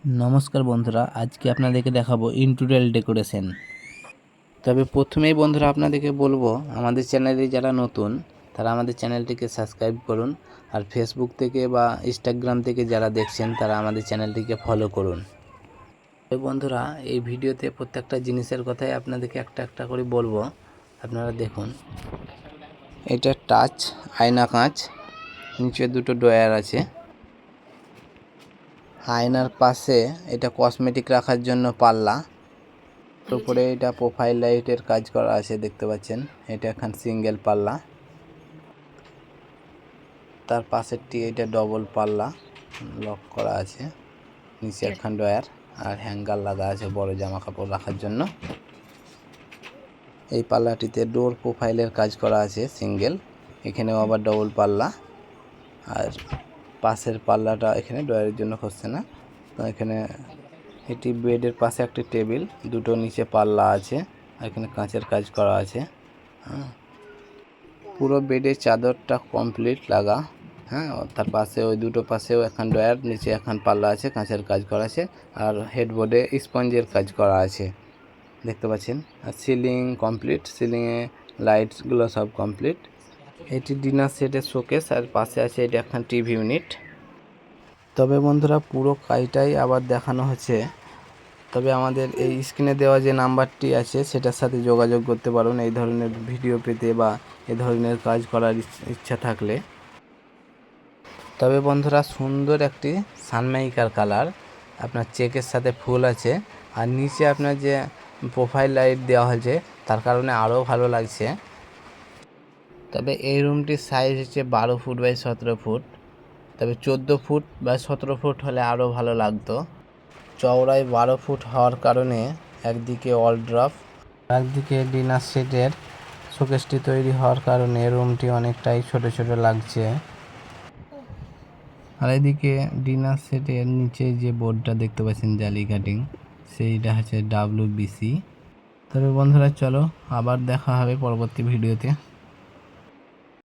নমস্কার বন্ধুরা, আজকে আপনাদেরকে দেখাবো ইন্টেরিয়র ডেকোরেশন। তবে প্রথমেই বন্ধুরা আপনাদেরকে বলবো, আমাদের চ্যানেলে যারা নতুন তারা আমাদের চ্যানেলটিকে সাবস্ক্রাইব করুন, আর ফেসবুক থেকে বা ইনস্টাগ্রাম থেকে যারা দেখছেন তারা আমাদের চ্যানেলটিকে ফলো করুন। তবে বন্ধুরা, এই ভিডিওতে প্রত্যেকটা জিনিসের কথাই আপনাদেরকে একটা একটা করে বলবো, আপনারা দেখুন। এটা টাচ আয়না কাঁচ, নিচে দুটো ড্রয়ার আছে। আয়নার পাশে এটা কসমেটিক রাখার জন্য পাল্লা, উপরে এটা প্রোফাইল লাইটের কাজ করা আছে, দেখতে পাচ্ছেন। এটা এখন সিঙ্গেল পাল্লা, তার পাশেরটি এটা ডবল পাল্লা, লক করা আছে। নিচে এখন ড্রয়ার আর হ্যাঙ্গার লাগা আছে বড় জামা কাপড় রাখার জন্য। এই পাল্লাটিতে ডোর প্রোফাইলের কাজ করা আছে সিঙ্গেল, এখানেও আবার ডবল পাল্লা। আর পাশের পাল্লাটা এখানে ড্রয়ারের জন্য হচ্ছে না, তো এখানে এটি বেডের পাশে একটি টেবিল, দুটো নিচে পাল্লা আছে, আর এখানে কাঁচের কাজ করা আছে। পুরো বেডের চাদরটা কমপ্লিট লাগা। তার পাশে ওই দুটো পাশেও এখন ড্রয়ার, নিচে এখন পাল্লা আছে, কাঁচের কাজ করা আছে। আর হেডবোর্ডে স্পঞ্জের কাজ করা আছে, দেখতে পাচ্ছেন। আর সিলিং কমপ্লিট, সিলিংয়ে লাইটসগুলো সব কমপ্লিট। এটি ডিনার সেটের শোকেস, আর পাশে আছে এটা এখন টিভি ইউনিট। তবে বন্ধুরা, পুরো কাজটাই আবার দেখানো হচ্ছে। তবে আমাদের এই স্ক্রিনে দেওয়া যে নাম্বারটি আছে সেটার সাথে যোগাযোগ করতে পারুন এই ধরনের ভিডিও পেতে বা এ ধরনের কাজ করার ইচ্ছা থাকলে। তবে বন্ধুরা, সুন্দর একটি সানমাইকার কালার, আপনার চেকের সাথে ফুল আছে, আর নিচে আপনার যে প্রোফাইল লাইট দেওয়া হয়েছে তার কারণে আরও ভালো লাগছে। তবে এই রুমটির সাইজ হচ্ছে 12 ফুট বাই 17 ফুট, তবে 14 ফুট বা 17 ফুট হলে আরও ভালো লাগতো। চওড়ায় 12 ফুট হওয়ার কারণে একদিকে ওয়ালড্রপ, একদিকে ডিনার সেটের শোকেসটি তৈরি হওয়ার কারণে রুমটি অনেকটাই ছোট ছোট লাগছে। আর এদিকে ডিনার সেটের নিচে যে বোর্ডটা দেখতে পাচ্ছেন জালি কাটিং, সেইটা হচ্ছে WBC। তবে বন্ধুরা, চলো আবার দেখা হবে পরবর্তী ভিডিওতে।